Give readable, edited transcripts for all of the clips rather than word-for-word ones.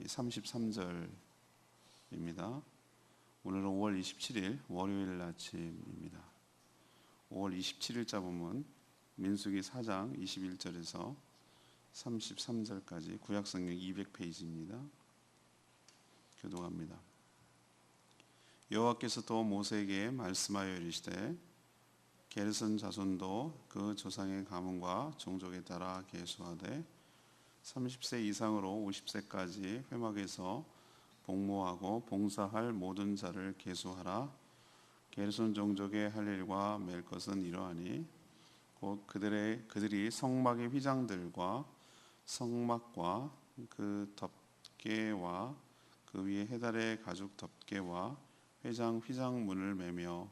33절입니다. 오늘은 5월 27일 월요일 아침입니다. 5월 27일자 본문 민수기 4장 21절에서 33절까지 구약성경 200페이지입니다. 교독합니다. 여호와께서 또 모세에게 말씀하여 이르시되 게르손 자손도 그 조상의 가문과 종족에 따라 계수하되 30세 이상으로 50세까지 회막에서 복무하고 봉사할 모든 자를 계수하라. 게르손 종족의 할 일과 맬 것은 이러하니 곧 그들이 성막의 휘장들과 성막과 그 덮개와 그 위에 해달의 가죽 덮개와 휘장문을 매며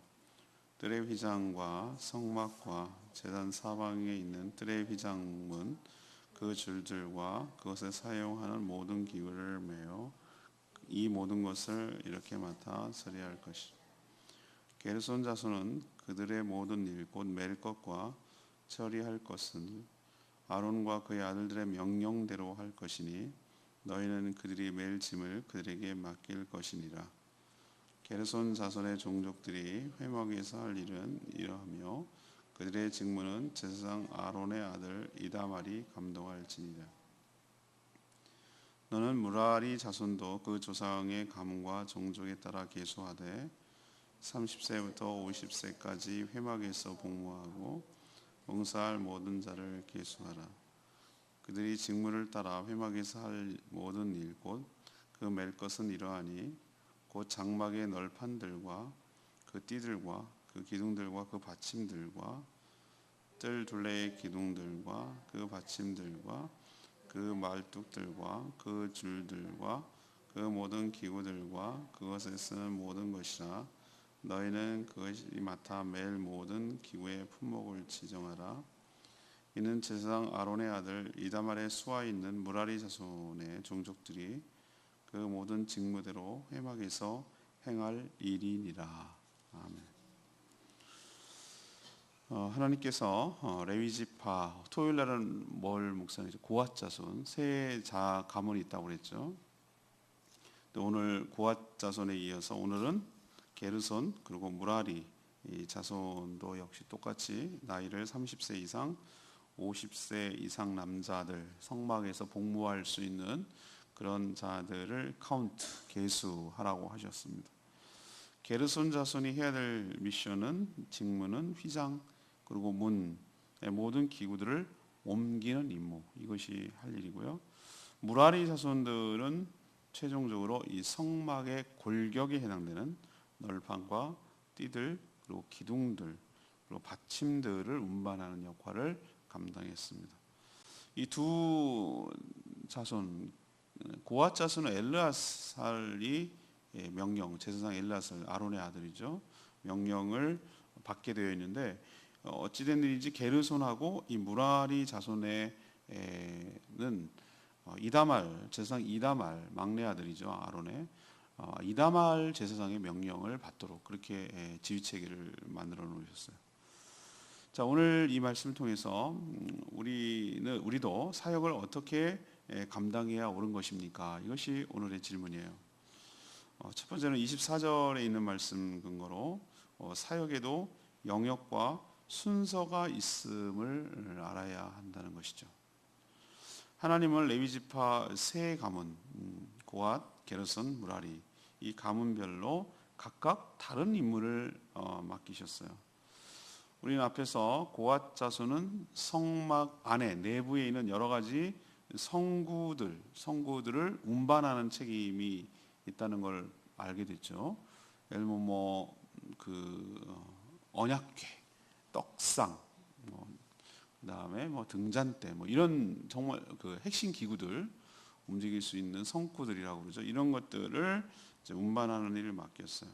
뜰의 휘장과 성막과 제단 사방에 있는 뜰의 휘장문 그 줄들과 그것에 사용하는 모든 기구를 매어 이 모든 것을 이렇게 맡아 처리할 것이라. 게르손 자손은 그들의 모든 일 곧 맬 것과 처리할 것은 아론과 그의 아들들의 명령대로 할 것이니 너희는 그들이 맬 짐을 그들에게 맡길 것이니라. 게르손 자손의 종족들이 회막에서 할 일은 이러하며 그들의 직무는 제사장 아론의 아들 이다말이 감독할지니라. 너는 무라리 자손도 그 조상의 가문과 종족에 따라 계수하되 30세부터 50세까지 회막에서 복무하고 봉사할 모든 자를 계수하라. 그들이 직무를 따라 회막에서 할 모든 일 곧 그 맬 것은 이러하니 곧 장막의 널판들과 그 띠들과 그 기둥들과 그 받침들과 뜰 둘레의 기둥들과 그 받침들과 그 말뚝들과 그 줄들과 그 모든 기구들과 그것에 쓰는 모든 것이라. 너희는 그것이 맡아 맬 모든 기구의 품목을 지정하라. 이는 제사장 아론의 아들 이다말의 수하 있는 무라리 자손의 종족들이 그 모든 직무대로 회막에서 행할 일이니라. 아멘. 하나님께서 레위지파 토요일 날은 뭘 묵상했죠? 고핫 자손 세 가문이 있다고 그랬죠. 또 오늘 고핫 자손에 이어서 오늘은 게르손 그리고 무라리 이 자손도 역시 똑같이 나이를 30세 이상 50세 이상 남자들 성막에서 복무할 수 있는 그런 자들을 카운트 계수하라고 하셨습니다. 게르손 자손이 해야 될 미션은 직무는 휘장 그리고 문의 모든 기구들을 옮기는 임무, 이것이 할 일이고요. 무라리 자손들은 최종적으로 이 성막의 골격에 해당되는 널판과 띠들 그리고 기둥들 그리고 받침들을 운반하는 역할을 감당했습니다. 이 두 자손 고핫 자손은 엘르아살이 명령, 제사장 엘르아살 아론의 아들이죠. 명령을 받게 되어 있는데 어찌된 일인지 게르손하고 이 무라리 자손에는 이다말 제사장 이다말 막내 아들이죠. 아론의 이다말 제사장의 명령을 받도록 그렇게 지휘체계를 만들어 놓으셨어요. 자, 오늘 이 말씀을 통해서 우리도 사역을 어떻게 감당해야 옳은 것입니까? 이것이 오늘의 질문이에요. 첫 번째는 24절에 있는 말씀 근거로 사역에도 영역과 순서가 있음을 알아야 한다는 것이죠. 하나님은 레위지파 세 가문 고핫, 게르손, 무라리 이 가문별로 각각 다른 임무를 맡기셨어요. 우리는 앞에서 고핫 자손은 성막 안에 내부에 있는 여러 가지 성구들을 운반하는 책임이 있다는 걸 알게 됐죠. 예를 들면 언약궤, 떡상, 그다음에 등잔대 이런 정말 그 핵심 기구들 움직일 수 있는 성구들이라고 그러죠. 이런 것들을 이제 운반하는 일을 맡겼어요.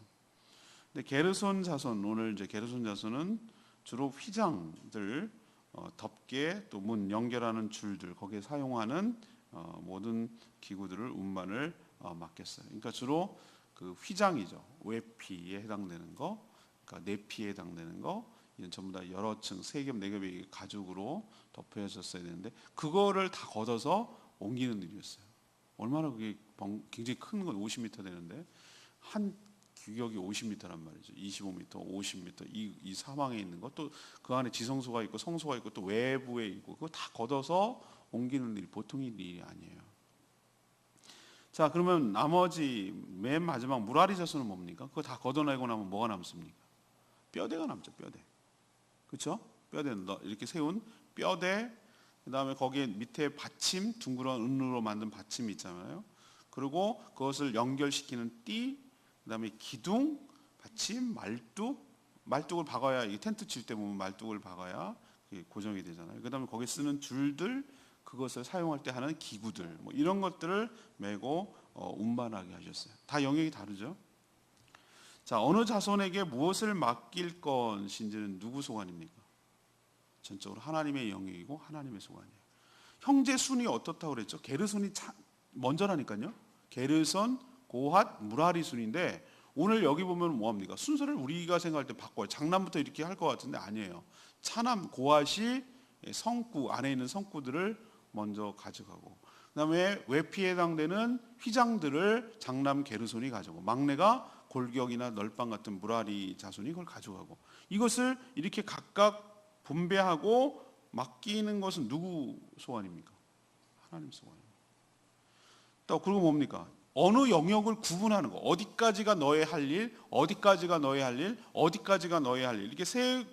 근데 게르손 자손 오늘 이제 게르손 자손은 주로 휘장들, 덮개, 또 문 연결하는 줄들 거기에 사용하는 모든 기구들을 운반을 맡겼어요. 그러니까 주로 그 휘장이죠. 외피에 해당되는 거, 그러니까 내피에 해당되는 거, 이건 전부 다 여러 층, 3겹, 4겹의 가죽으로 덮여졌어야 되는데 그거를 다 걷어서 옮기는 일이었어요. 얼마나 그게 굉장히 큰 건 50m 되는데 한 규격이 50m란 말이죠. 25m, 50m 이 사방에 있는 것 또 그 안에 지성소가 있고 성소가 있고 또 외부에 있고 그거 다 걷어서 옮기는 일이 보통 일이 아니에요. 자, 그러면 나머지 맨 마지막 무라리 자손은 뭡니까? 그거 다 걷어내고 나면 뭐가 남습니까? 뼈대가 남죠. 뼈대. 그렇죠? 뼈대 이렇게 세운 뼈대, 그다음에 거기에 밑에 받침, 둥그런 은으로 만든 받침이 있잖아요. 그리고 그것을 연결시키는 띠, 그다음에 기둥, 받침, 말뚝을 박아야, 이 텐트 칠 때 보면 말뚝을 박아야 고정이 되잖아요. 그다음에 거기에 쓰는 줄들, 그것을 사용할 때 하는 기구들, 뭐 이런 것들을 메고 운반하게 하셨어요. 다 영역이 다르죠. 자, 어느 자손에게 무엇을 맡길 것인지는 누구 소관입니까? 전적으로 하나님의 영역이고 하나님의 소관이에요. 형제 순이 어떻다고 그랬죠? 게르손이 먼저라니까요. 게르손, 고핫, 무라리 순인데 오늘 여기 보면 뭐합니까? 순서를 우리가 생각할 때 바꿔요. 장남부터 이렇게 할 것 같은데 아니에요. 차남 고핫이 성구 안에 있는 성구들을 먼저 가져가고, 그다음에 외피에 해당되는 휘장들을 장남 게르손이 가져가고, 막내가 골격이나 널빵 같은 무라리 자손이 그걸 가져가고, 이것을 이렇게 각각 분배하고 맡기는 것은 누구 소관입니까? 하나님 소관입니다. 또 그리고 뭡니까? 어느 영역을 구분하는 거, 어디까지가 너의 할 일, 어디까지가 너의 할 일, 어디까지가 너의 할 일, 이렇게 세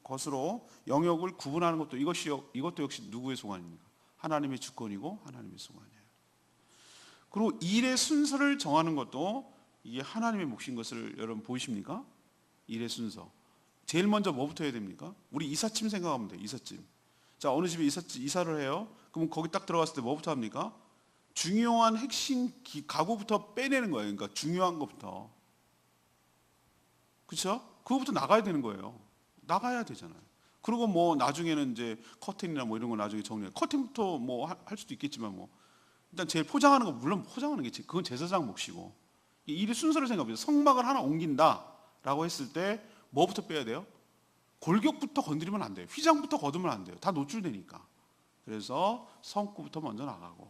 것으로 영역을 구분하는 것도 이것도 역시 누구의 소관입니까? 하나님의 주권이고 하나님의 소관이에요. 그리고 일의 순서를 정하는 것도 이게 하나님의 몫인 것을 여러분 보이십니까? 일의 순서. 제일 먼저 뭐부터 해야 됩니까? 우리 이삿짐 생각하면 돼요. 이삿짐. 자, 어느 집에 이사를 해요. 그럼 거기 딱 들어갔을 때 뭐부터 합니까? 중요한 핵심 가구부터 빼내는 거예요. 그러니까 중요한 것부터. 그렇죠? 그거부터 나가야 되는 거예요. 나가야 되잖아요. 그리고 뭐 나중에는 이제 커튼이나 뭐 이런 거 나중에 정리해. 커튼부터 뭐 할 수도 있겠지만 뭐 일단 제일 포장하는 거, 물론 포장하는 게 그건 제사장 몫이고, 일의 순서를 생각해보세요. 성막을 하나 옮긴다라고 했을 때 뭐부터 빼야 돼요? 골격부터 건드리면 안 돼요. 휘장부터 걷으면 안 돼요. 다 노출되니까. 그래서 성구부터 먼저 나가고,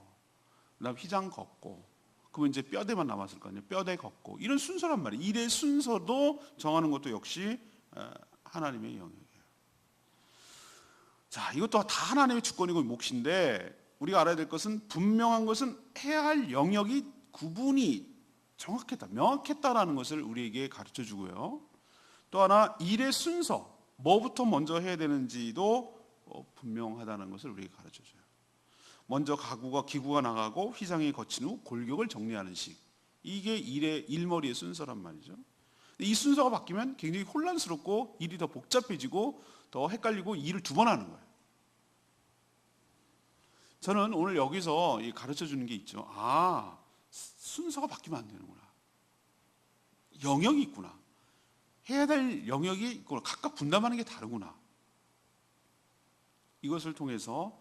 그다음 휘장 걷고, 그러면 이제 뼈대만 남았을 거 아니에요. 뼈대 걷고, 이런 순서란 말이에요. 일의 순서도 정하는 것도 역시 하나님의 영역이에요. 자, 이것도 다 하나님의 주권이고 몫인데, 우리가 알아야 될 것은, 분명한 것은 해야 할 영역이 구분이 정확했다, 명확했다라는 것을 우리에게 가르쳐 주고요. 또 하나, 일의 순서, 뭐부터 먼저 해야 되는지도 분명하다는 것을 우리에게 가르쳐 줘요. 먼저 기구가 나가고 휘장이 거친 후 골격을 정리하는 식, 이게 일머리의 순서란 말이죠. 이 순서가 바뀌면 굉장히 혼란스럽고 일이 더 복잡해지고 더 헷갈리고 일을 두 번 하는 거예요. 저는 오늘 여기서 가르쳐 주는 게 있죠. 아, 순서가 바뀌면 안 되는구나. 영역이 있구나. 해야 될 영역이 있구나. 각각 분담하는 게 다르구나. 이것을 통해서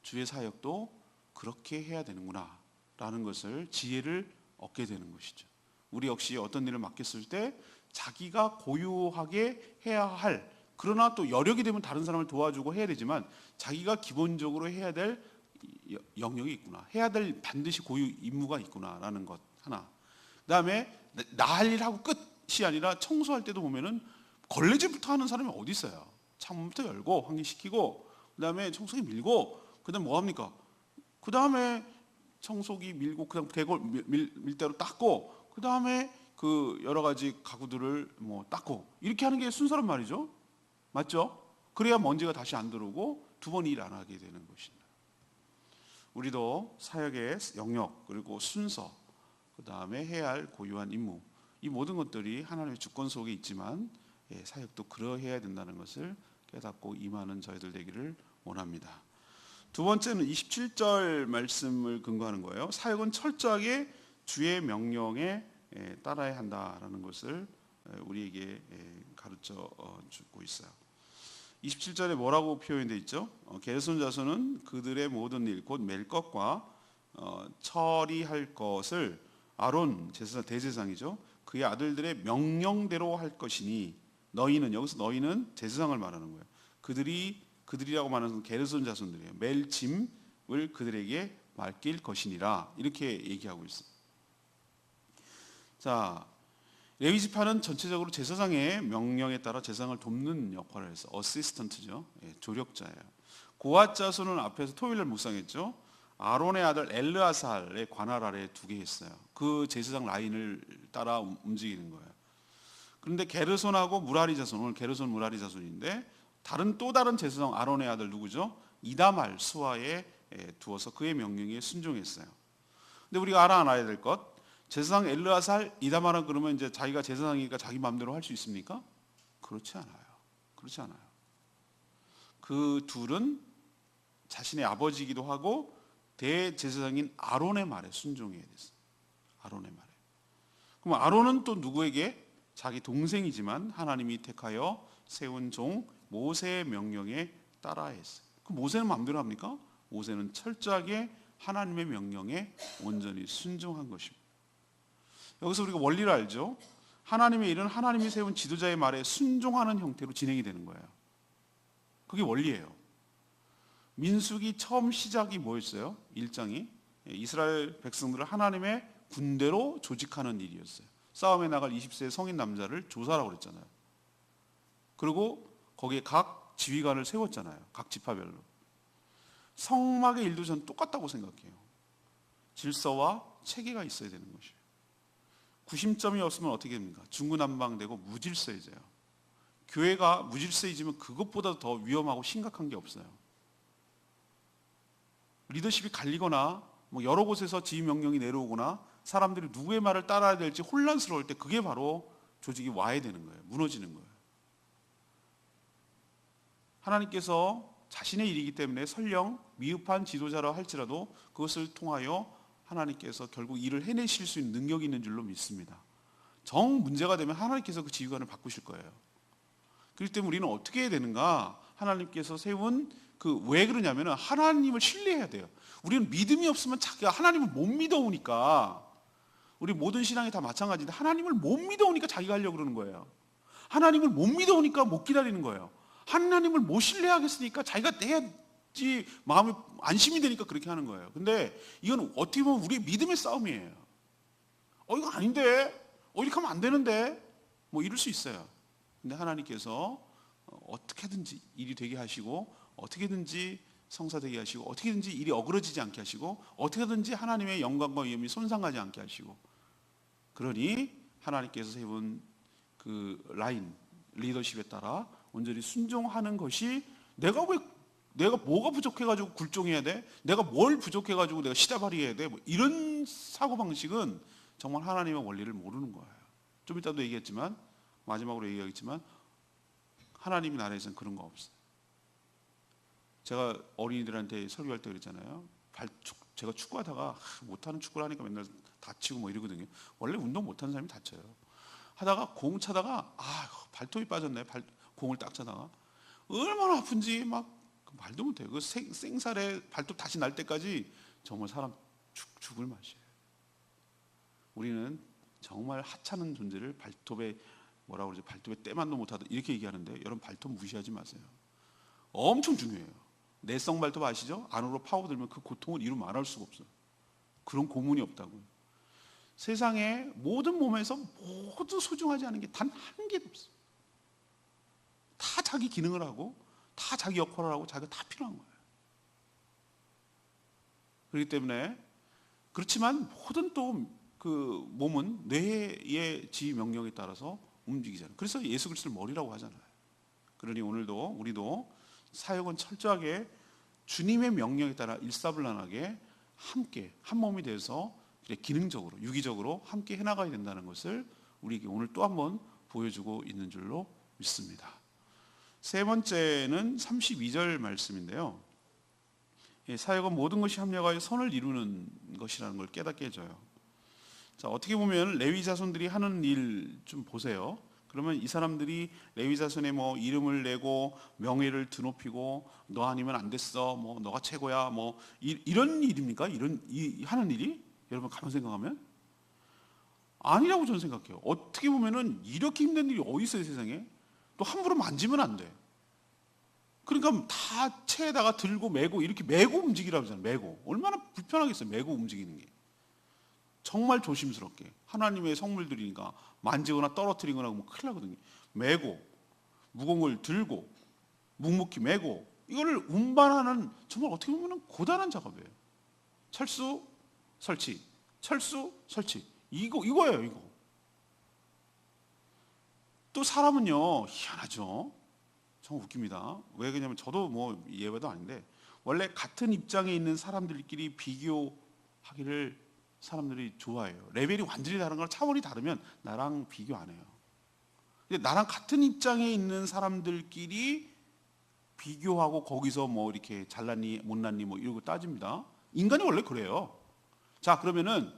주의 사역도 그렇게 해야 되는구나 라는 것을, 지혜를 얻게 되는 것이죠. 우리 역시 어떤 일을 맡겼을 때 자기가 고유하게 해야 할, 그러나 또 여력이 되면 다른 사람을 도와주고 해야 되지만 자기가 기본적으로 해야 될 영역이 있구나, 해야 될 반드시 고유 임무가 있구나라는 것 하나. 그다음에 나 할 일 하고 끝이 아니라 청소할 때도 보면은 걸레질부터 하는 사람이 어디 있어요? 창문부터 열고 환기시키고, 그다음에 청소기 밀고, 그다음 뭐 합니까? 그다음에 청소기 밀고, 그다음 대골 밀대로 닦고, 그다음에 그 여러 가지 가구들을 뭐 닦고, 이렇게 하는 게 순서란 말이죠. 맞죠? 그래야 먼지가 다시 안 들어오고 두 번 일 안 하게 되는 것입니다. 우리도 사역의 영역, 그리고 순서, 그다음에 해야 할 고유한 임무, 이 모든 것들이 하나님의 주권 속에 있지만 사역도 그러해야 된다는 것을 깨닫고 임하는 저희들 되기를 원합니다. 두 번째는 27절 말씀을 근거하는 거예요. 사역은 철저하게 주의 명령에 따라야 한다라는 것을 우리에게 가르쳐 주고 있어요. 27절에 뭐라고 표현되어 있죠? 게르손 자손은 그들의 모든 일, 곧 맬 것과 처리할 것을 아론 제사장, 대제사장이죠, 그의 아들들의 명령대로 할 것이니, 너희는, 여기서 너희는 제사장을 말하는 거예요. 그들이라고 말하는 게르손 자손들이에요. 맬 짐을 그들에게 맡길 것이니라 이렇게 얘기하고 있어요. 자, 레위 지파는 전체적으로 제사장의 명령에 따라 제사장을 돕는 역할을 해서 어시스턴트죠. 조력자예요. 고앗 자손은 앞에서 토요일날 묵상했죠. 아론의 아들 엘르아살의 관할 아래에 두게 했어요. 그 제사장 라인을 따라 움직이는 거예요. 그런데 게르손하고 무라리 자손, 오늘 게르손 무라리 자손인데 또 다른 제사장 아론의 아들 누구죠? 이다말 수하에 두어서 그의 명령에 순종했어요. 근데 우리가 알아야 될 것, 제사장 엘르아살, 이다말은 그러면 이제 자기가 제사장이니까 자기 마음대로 할 수 있습니까? 그렇지 않아요. 그렇지 않아요. 그 둘은 자신의 아버지이기도 하고 대제사장인 아론의 말에 순종해야 됐어요. 아론의 말에. 그럼 아론은 또 누구에게? 자기 동생이지만 하나님이 택하여 세운 종 모세의 명령에 따라야 했어요. 그 모세는 마음대로 합니까? 모세는 철저하게 하나님의 명령에 온전히 순종한 것입니다. 여기서 우리가 원리를 알죠. 하나님의 일은 하나님이 세운 지도자의 말에 순종하는 형태로 진행이 되는 거예요. 그게 원리예요. 민수기 처음 시작이 뭐였어요? 1장이 이스라엘 백성들을 하나님의 군대로 조직하는 일이었어요. 싸움에 나갈 20세 성인 남자를 조사라고 그랬잖아요. 그리고 거기에 각 지휘관을 세웠잖아요. 각 지파별로. 성막의 일도 저는 똑같다고 생각해요. 질서와 체계가 있어야 되는 것이에요. 구심점이 없으면 어떻게 됩니까? 중구난방되고 무질서해져요. 교회가 무질서해지면 그것보다 더 위험하고 심각한 게 없어요. 리더십이 갈리거나 여러 곳에서 지휘 명령이 내려오거나 사람들이 누구의 말을 따라야 될지 혼란스러울 때 그게 바로 조직이 와야 되는 거예요. 무너지는 거예요. 하나님께서 자신의 일이기 때문에 설령 미흡한 지도자라 할지라도 그것을 통하여 하나님께서 결국 일을 해내실 수 있는 능력이 있는 줄로 믿습니다. 정 문제가 되면 하나님께서 그 지휘관을 바꾸실 거예요. 그렇기 때문에 우리는 어떻게 해야 되는가? 하나님께서 세운 왜 그러냐면 하나님을 신뢰해야 돼요. 우리는 믿음이 없으면 자기가 하나님을 못 믿어오니까, 우리 모든 신앙이 다 마찬가지인데 하나님을 못 믿어오니까 자기가 하려고 그러는 거예요. 하나님을 못 믿어오니까 못 기다리는 거예요. 하나님을 못 신뢰하겠으니까 자기가 해야지 마음이 안심이 되니까 그렇게 하는 거예요. 근데 이건 어떻게 보면 우리의 믿음의 싸움이에요. 이거 아닌데, 이렇게 하면 안 되는데, 이럴 수 있어요. 근데 하나님께서 어떻게든지 일이 되게 하시고, 어떻게든지 성사되게 하시고, 어떻게든지 일이 어그러지지 않게 하시고, 어떻게든지 하나님의 영광과 위엄이 손상하지 않게 하시고, 그러니 하나님께서 세운 그 라인, 리더십에 따라 온전히 순종하는 것이, 내가 뭐가 부족해가지고 굴종해야 돼? 내가 뭘 부족해가지고 내가 시다발이해야 돼? 이런 사고방식은 정말 하나님의 원리를 모르는 거예요. 좀 이따도 얘기했지만, 마지막으로 얘기하겠지만, 하나님 나라에서는 그런 거 없어요. 제가 어린이들한테 설교할 때 그랬잖아요. 제가 축구하다가 못하는 축구를 하니까 맨날 다치고 이러거든요. 원래 운동 못하는 사람이 다쳐요. 하다가 공 차다가 발톱이 빠졌네. 공을 딱 차다가 얼마나 아픈지 말도 못해요. 그 생살에 발톱 다시 날 때까지 정말 사람 죽을 맛이에요. 우리는 정말 하찮은 존재를 발톱에 발톱에 때만도 못하다 이렇게 얘기하는데, 여러분 발톱 무시하지 마세요. 엄청 중요해요. 내성 발톱 아시죠? 안으로 파고들면 그 고통을 이루 말할 수가 없어요. 그런 고문이 없다고요. 세상에 모든 몸에서 모두 소중하지 않은 게 단 한 개도 없어요. 다 자기 기능을 하고 다 자기 역할을 하고 자기가 다 필요한 거예요. 그렇기 때문에, 그렇지만 모든 또 그 몸은 뇌의 지휘 명령에 따라서 움직이잖아요. 그래서 예수 그리스도를 머리라고 하잖아요. 그러니 오늘도 우리도 사역은 철저하게 주님의 명령에 따라 일사불란하게 함께 한 몸이 돼서 기능적으로 유기적으로 함께 해나가야 된다는 것을 우리에게 오늘 또 한 번 보여주고 있는 줄로 믿습니다. 세 번째는 32절 말씀인데요. 사역은 모든 것이 합력하여 선을 이루는 것이라는 걸 깨닫게 해줘요. 자, 어떻게 보면 레위 자손들이 하는 일 좀 보세요. 그러면 이 사람들이 레위 자손의 이름을 내고 명예를 드높이고, 너 아니면 안 됐어, 너가 최고야, 이런 일입니까? 하는 일이? 여러분 가만 생각하면 아니라고 저는 생각해요. 어떻게 보면은 이렇게 힘든 일이 어디 있어요, 세상에? 또 함부로 만지면 안 돼. 그러니까 다 채에다가 들고 메고 이렇게 메고 움직이라고 하잖아요. 메고. 얼마나 불편하겠어요. 메고 움직이는 게. 정말 조심스럽게. 하나님의 성물들이니까 만지거나 떨어뜨리거나 하면 큰일 나거든요. 메고 무거운 걸 들고 묵묵히 메고 이거를 운반하는 정말 어떻게 보면 고단한 작업이에요. 철수 설치, 철수 설치. 이거예요, 이거. 또 사람은요, 희한하죠. 정말 웃깁니다. 왜 그러냐면 저도 뭐 예외도 아닌데 원래 같은 입장에 있는 사람들끼리 비교하기를 사람들이 좋아해요. 레벨이 완전히 다른 걸 차원이 다르면 나랑 비교 안 해요. 근데 나랑 같은 입장에 있는 사람들끼리 비교하고 거기서 뭐 이렇게 잘났니 못났니 뭐 이러고 따집니다. 인간이 원래 그래요. 자, 그러면은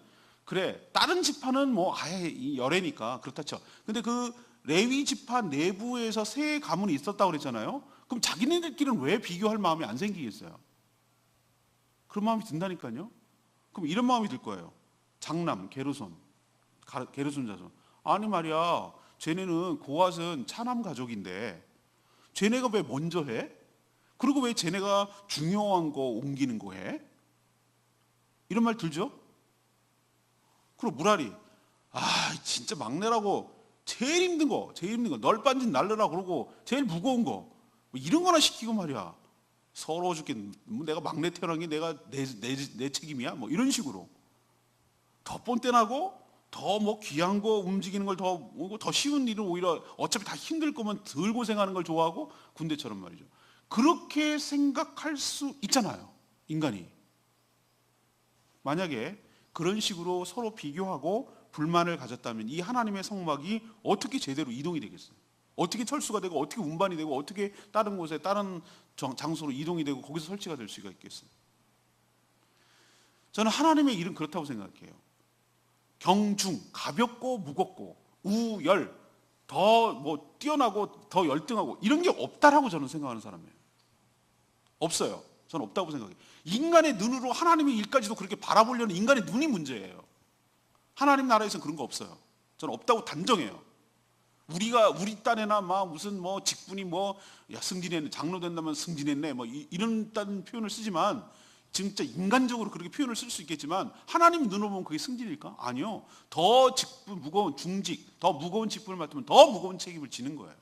그래 다른 지파는 뭐 아예 열애니까 그렇다 쳐. 근데 그 레위 지파 내부에서 세 가문이 있었다고 그랬잖아요. 그럼 자기네들끼리는 왜 비교할 마음이 안 생기겠어요? 그런 마음이 든다니까요. 그럼 이런 마음이 들 거예요. 장남, 게르손 자손. 아니 말이야, 쟤네는 고앗은 차남 가족인데 쟤네가 왜 먼저 해? 그리고 왜 쟤네가 중요한 거 옮기는 거 해? 이런 말 들죠? 그리고 무라리, 아 진짜 막내라고 제일 힘든 거 널빤진 날르라 그러고 제일 무거운 거 뭐 이런 거나 시키고 말이야. 서러워 죽겠네. 뭐 내가 막내 태어난 게 내가 내 책임이야? 뭐 이런 식으로 더 뻔뻔하고 더 뭐 귀한 거 움직이는 걸 더 쉬운 일은 오히려 어차피 다 힘들 거면 덜 고생하는 걸 좋아하고 군대처럼 말이죠. 그렇게 생각할 수 있잖아요, 인간이. 만약에 그런 식으로 서로 비교하고 불만을 가졌다면 이 하나님의 성막이 어떻게 제대로 이동이 되겠어요? 어떻게 철수가 되고 어떻게 운반이 되고 어떻게 다른 곳에 다른 장소로 이동이 되고 거기서 설치가 될 수가 있겠어요? 저는 하나님의 일은 그렇다고 생각해요. 경중, 가볍고 무겁고 우열, 더 뭐 뛰어나고 더 열등하고 이런 게 없다라고 저는 생각하는 사람이에요. 없어요. 저는 없다고 생각해요. 인간의 눈으로 하나님의 일까지도 그렇게 바라보려는 인간의 눈이 문제예요. 하나님 나라에서는 그런 거 없어요. 저는 없다고 단정해요. 우리 딴에나 막 무슨 뭐 직분이 뭐 야 승진했네, 장로 된다면 승진했네 뭐 이런 딴 표현을 쓰지만 진짜 인간적으로 그렇게 표현을 쓸 수 있겠지만 하나님 눈으로 보면 그게 승진일까? 아니요. 더 직분 무거운 중직, 더 무거운 직분을 맡으면 더 무거운 책임을 지는 거예요.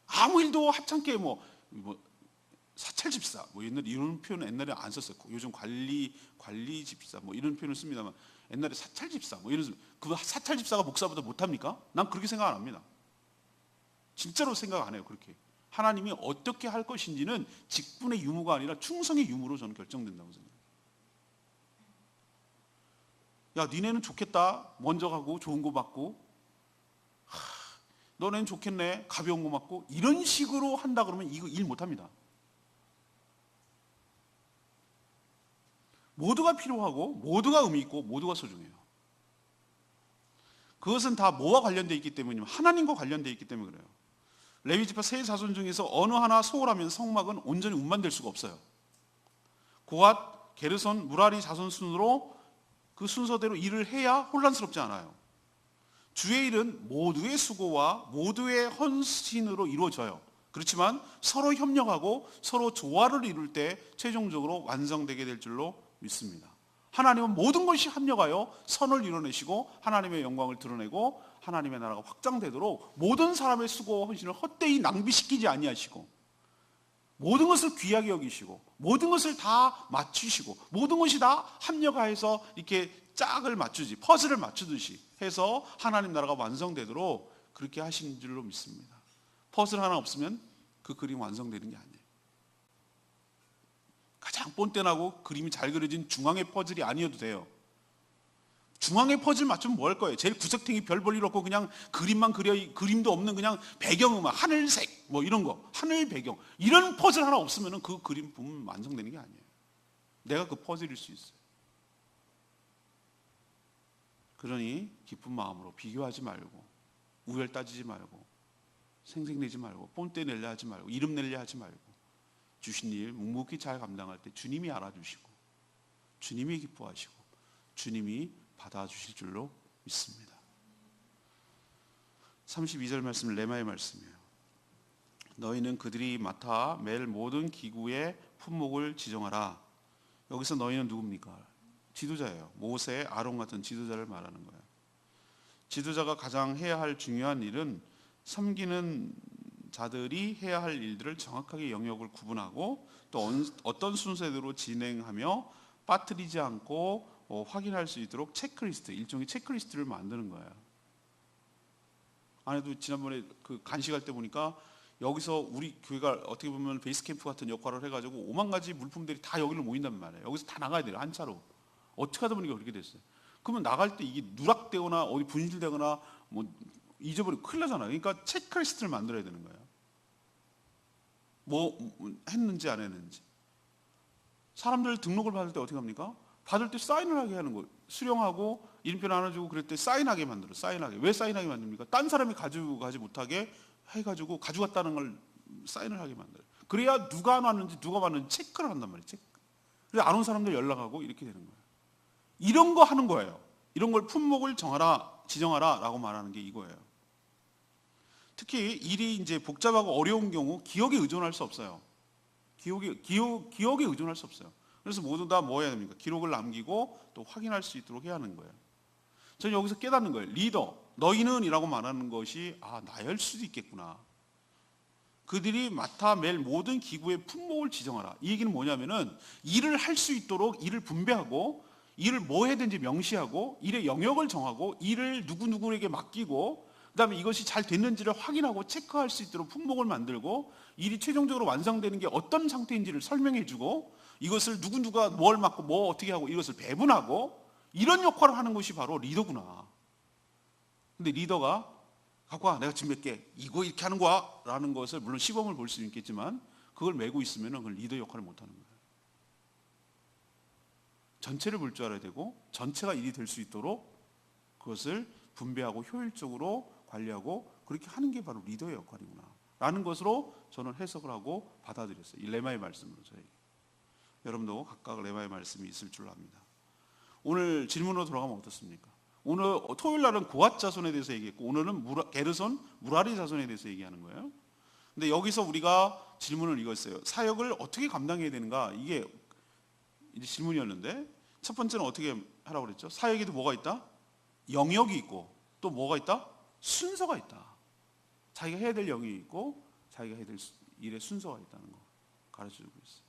아무 일도 하찮게 뭐 사찰집사 뭐 이런 표현은 옛날에 안 썼어요. 요즘 관리집사 뭐 이런 표현을 씁니다만 옛날에 사찰집사 뭐 이런 그 사찰집사가 목사보다 못합니까? 난 그렇게 생각 안 합니다. 진짜로 생각 안 해요. 그렇게 하나님이 어떻게 할 것인지는 직분의 유무가 아니라 충성의 유무로 저는 결정된다고 생각해요. 야 니네는 좋겠다 먼저 가고 좋은 거 받고 너네는 좋겠네 가벼운 거 받고 이런 식으로 한다 그러면 이거 일 못합니다. 모두가 필요하고 모두가 의미 있고 모두가 소중해요. 그것은 다 뭐와 관련되어 있기 때문이면 하나님과 관련되어 있기 때문에 그래요. 레위지파 세 자손 중에서 어느 하나 소홀하면 성막은 온전히 운반될 수가 없어요. 고앗, 게르손, 무라리 자손 순으로 그 순서대로 일을 해야 혼란스럽지 않아요. 주의 일은 모두의 수고와 모두의 헌신으로 이루어져요. 그렇지만 서로 협력하고 서로 조화를 이룰 때 최종적으로 완성되게 될 줄로 믿습니다. 하나님은 모든 것이 합력하여 선을 이뤄내시고 하나님의 영광을 드러내고 하나님의 나라가 확장되도록 모든 사람의 수고와 헌신을 헛되이 낭비시키지 아니하시고 모든 것을 귀하게 여기시고 모든 것을 다 맞추시고 모든 것이 다 합력하여서 이렇게 짝을 맞추지 퍼즐을 맞추듯이 해서 하나님 나라가 완성되도록 그렇게 하신 줄로 믿습니다. 퍼즐 하나 없으면 그 그림 완성되는 게 아니에요. 가장 뻔뻔하고 그림이 잘 그려진 중앙의 퍼즐이 아니어도 돼요. 중앙의 퍼즐 맞추면 뭐 할 거예요? 제일 구석탱이 별 볼 일 없고 그냥 그림만 그려 그림도 없는 그냥 배경음악 하늘색 뭐 이런 거 하늘 배경 이런 퍼즐 하나 없으면 그 그림 보면 완성되는 게 아니에요. 내가 그 퍼즐일 수 있어요. 그러니 기쁜 마음으로 비교하지 말고 우열 따지지 말고 생색내지 말고 뽐떼 내려 하지 말고 이름 내려 하지 말고 주신 일 묵묵히 잘 감당할 때 주님이 알아주시고 주님이 기뻐하시고 주님이 받아주실 줄로 믿습니다. 32절 말씀은 레마의 말씀이에요. 너희는 그들이 맡아 맬 모든 기구의 품목을 지정하라. 여기서 너희는 누굽니까? 지도자예요. 모세, 아론 같은 지도자를 말하는 거예요. 지도자가 가장 해야 할 중요한 일은 섬기는 자들이 해야 할 일들을 정확하게 영역을 구분하고 또 어떤 순서대로 진행하며 빠뜨리지 않고 확인할 수 있도록 체크리스트, 일종의 체크리스트를 만드는 거예요. 아내도 지난번에 그 간식할 때 보니까 여기서 우리 교회가 어떻게 보면 베이스 캠프 같은 역할을 해가지고 5만 가지 물품들이 다 여기로 모인단 말이에요. 여기서 다 나가야 돼요, 한 차로. 어떻게 하다 보니까 그렇게 됐어요. 그러면 나갈 때 이게 누락되거나 어디 분실되거나 뭐 잊어버리고 큰일 나잖아요. 그러니까 체크리스트를 만들어야 되는 거예요. 뭐 했는지 안 했는지. 사람들 등록을 받을 때 어떻게 합니까? 받을 때 사인을 하게 하는 거예요. 수령하고 이름표 나눠주고 그럴 때 사인하게 만들어요. 사인하게. 왜 사인하게 만듭니까? 딴 사람이 가지고 가지 못하게 해가지고 가져갔다는 걸 사인을 하게 만들어요. 그래야 누가 안 왔는지 누가 왔는지 체크를 한단 말이에요. 체크. 그래서 안 온 사람들 연락하고 이렇게 되는 거예요. 이런 거 하는 거예요. 이런 걸 품목을 정하라, 지정하라 라고 말하는 게 이거예요. 특히 일이 이제 복잡하고 어려운 경우 기억에 의존할 수 없어요. 기억에 의존할 수 없어요. 그래서 모두 다 뭐 해야 됩니까? 기록을 남기고 또 확인할 수 있도록 해야 하는 거예요. 저는 여기서 깨닫는 거예요. 리더, 너희는 이라고 말하는 것이 나일 수도 있겠구나. 그들이 맡아 맬 모든 기구의 품목을 지정하라. 이 얘기는 뭐냐면은 일을 할 수 있도록 일을 분배하고 일을 뭐 해야 되는지 명시하고 일의 영역을 정하고 일을 누구누구에게 맡기고 그다음에 이것이 잘 됐는지를 확인하고 체크할 수 있도록 품목을 만들고 일이 최종적으로 완성되는 게 어떤 상태인지를 설명해주고 이것을 누구누가 뭘 맡고 뭐 어떻게 하고 이것을 배분하고 이런 역할을 하는 것이 바로 리더구나. 근데 리더가 갖고 와, 내가 준비할게, 이거 이렇게 하는 거야 라는 것을 물론 시범을 볼 수는 있겠지만 그걸 메고 있으면 그걸 리더 역할을 못하는 거예요. 전체를 볼 줄 알아야 되고 전체가 일이 될 수 있도록 그것을 분배하고 효율적으로 관리하고 그렇게 하는 게 바로 리더의 역할이구나 라는 것으로 저는 해석을 하고 받아들였어요. 이 레마의 말씀으로 저에게. 여러분도 각각 레마의 말씀이 있을 줄 압니다. 오늘 질문으로 돌아가면 어떻습니까? 오늘 토요일 날은 고앗 자손에 대해서 얘기했고 오늘은 게르손 무라리 자손에 대해서 얘기하는 거예요. 근데 여기서 우리가 질문을 이거였어요. 사역을 어떻게 감당해야 되는가? 이게 이제 질문이었는데 첫 번째는 어떻게 하라고 그랬죠? 사역에도 뭐가 있다? 영역이 있고 또 뭐가 있다? 순서가 있다. 자기가 해야 될 영역이 있고 자기가 해야 될 일의 순서가 있다는 거 가르쳐주고 있어요.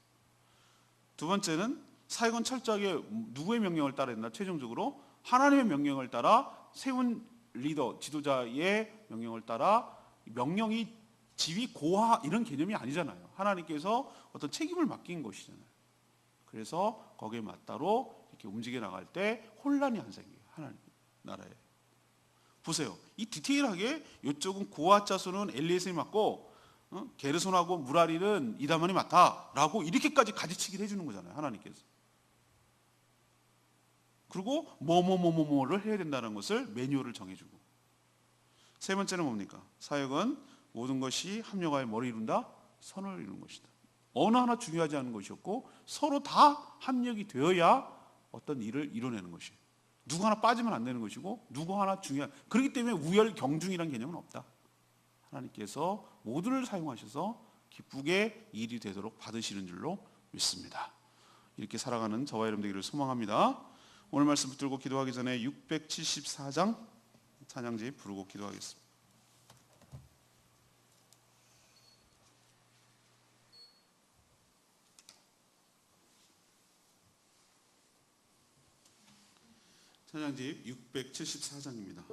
두 번째는 사역은 철저하게 누구의 명령을 따라야 된다? 최종적으로 하나님의 명령을 따라 세운 리더, 지도자의 명령을 따라 명령이 지위 고하 이런 개념이 아니잖아요. 하나님께서 어떤 책임을 맡긴 것이잖아요. 그래서 거기에 맞다로 이렇게 움직여 나갈 때 혼란이 안 생겨요. 하나님 나라에. 보세요. 이 디테일하게 이쪽은 고앗 자손은 엘리에셀이 맡고 게르손하고 무라리는 이다만이 맡아라고 이렇게까지 가지치기를 해주는 거잖아요. 하나님께서. 그리고 뭐를 해야 된다는 것을 매뉴얼을 정해주고. 세 번째는 뭡니까? 사역은 모든 것이 합력하여 머리 이룬다? 선을 이루는 것이다. 어느 하나 중요하지 않은 것이었고 서로 다 합력이 되어야 어떤 일을 이뤄내는 것이에요. 누구 하나 빠지면 안 되는 것이고 누구 하나 중요한. 그렇기 때문에 우열 경중이라는 개념은 없다. 하나님께서 모두를 사용하셔서 기쁘게 일이 되도록 받으시는 줄로 믿습니다. 이렇게 살아가는 저와 여러분 되기를 소망합니다. 오늘 말씀 붙들고 기도하기 전에 674장 찬양지 부르고 기도하겠습니다. 찬양집 674장입니다.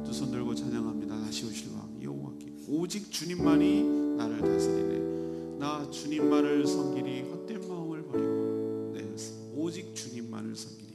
두 손 들고 찬양합니다. 다시 오실 왕 여호와께 오직 주님만이 나를 다스리네. 나 주님만을 섬기리 헛된 마음을 버리고 네, 오직 주님만을 섬기리.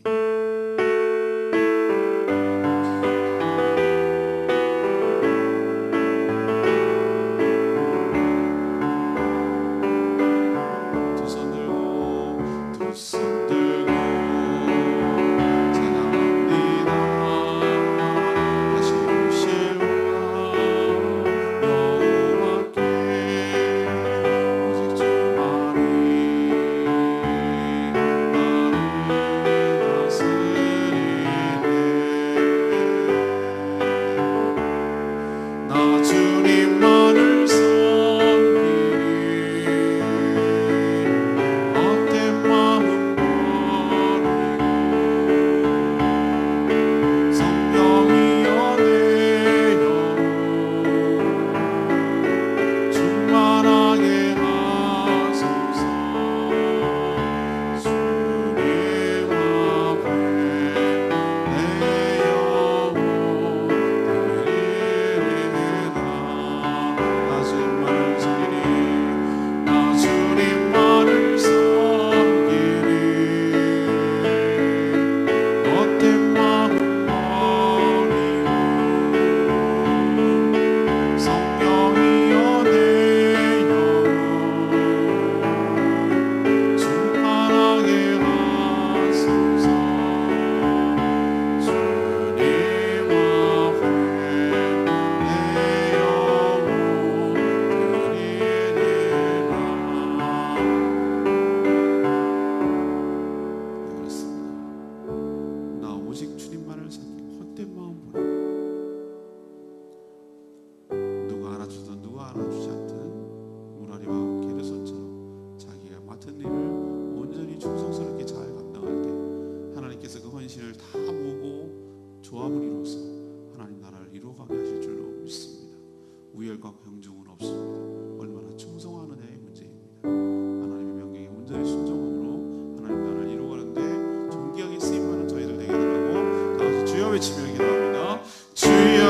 외치며 기도합니다. 주의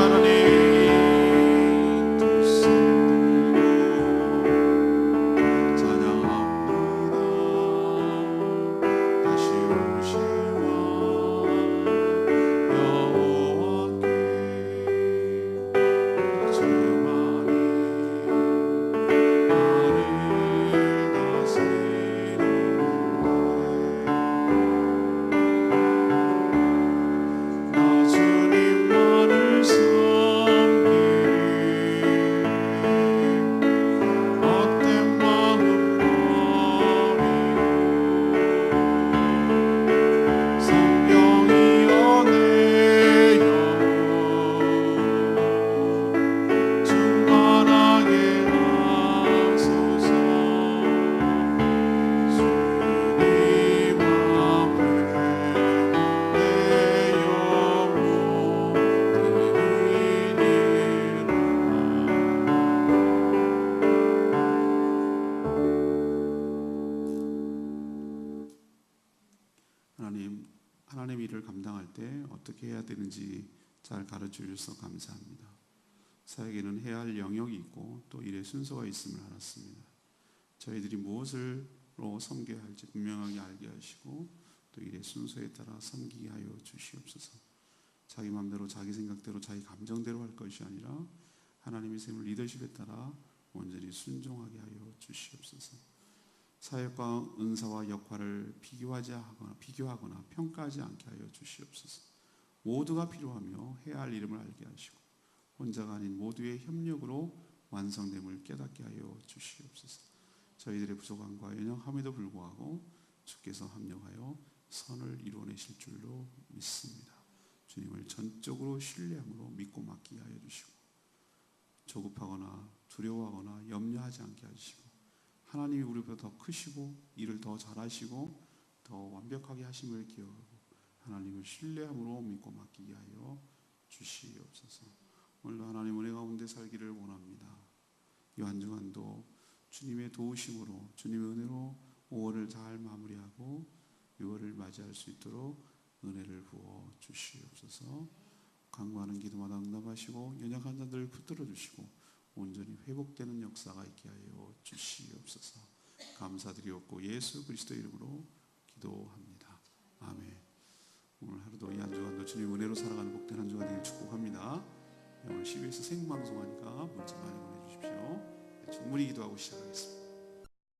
하나님 하나님 일을 감당할 때 어떻게 해야 되는지 잘 가르쳐 주셔서 감사합니다. 사역에는 해야 할 영역이 있고 또 일의 순서가 있음을 알았습니다. 저희들이 무엇으로 섬겨야 할지 분명하게 알게 하시고 또 일의 순서에 따라 섬기게 하여 주시옵소서. 자기 마음대로 자기 생각대로 자기 감정대로 할 것이 아니라 하나님의 세운 리더십에 따라 온전히 순종하게 하여 주시옵소서. 사역과 은사와 역할을 비교하거나 평가하지 않게 하여 주시옵소서. 모두가 필요하며 해야 할 이름을 알게 하시고 혼자가 아닌 모두의 협력으로 완성됨을 깨닫게 하여 주시옵소서. 저희들의 부족함과 연약함에도 불구하고 주께서 합력하여 선을 이루어내실 줄로 믿습니다. 주님을 전적으로 신뢰함으로 믿고 맡기게 하여 주시고 조급하거나 두려워하거나 염려하지 않게 하시고 하나님이 우리보다 더 크시고 일을 더 잘하시고 더 완벽하게 하심을 기억하고 하나님을 신뢰함으로 믿고 맡기게 하여 주시옵소서. 오늘도 하나님 은혜 가운데 살기를 원합니다. 이 한 주간도 주님의 도우심으로 주님의 은혜로 5월을 잘 마무리하고 6월을 맞이할 수 있도록 은혜를 부어 주시옵소서. 간구하는 기도마다 응답하시고 연약한 자들을 붙들어 주시고 온전히 회복되는 역사가 있게 하여 주시옵소서. 감사드리옵고 예수 그리스도 이름으로 기도합니다. 아멘. 오늘 하루도 이 한 주간도 주님 은혜로 살아가는 복된 한 주가 되길 축복합니다. 오늘 CBS 생방송하니까 문자 많이 보내주십시오. 충분히 기도하고 시작하겠습니다.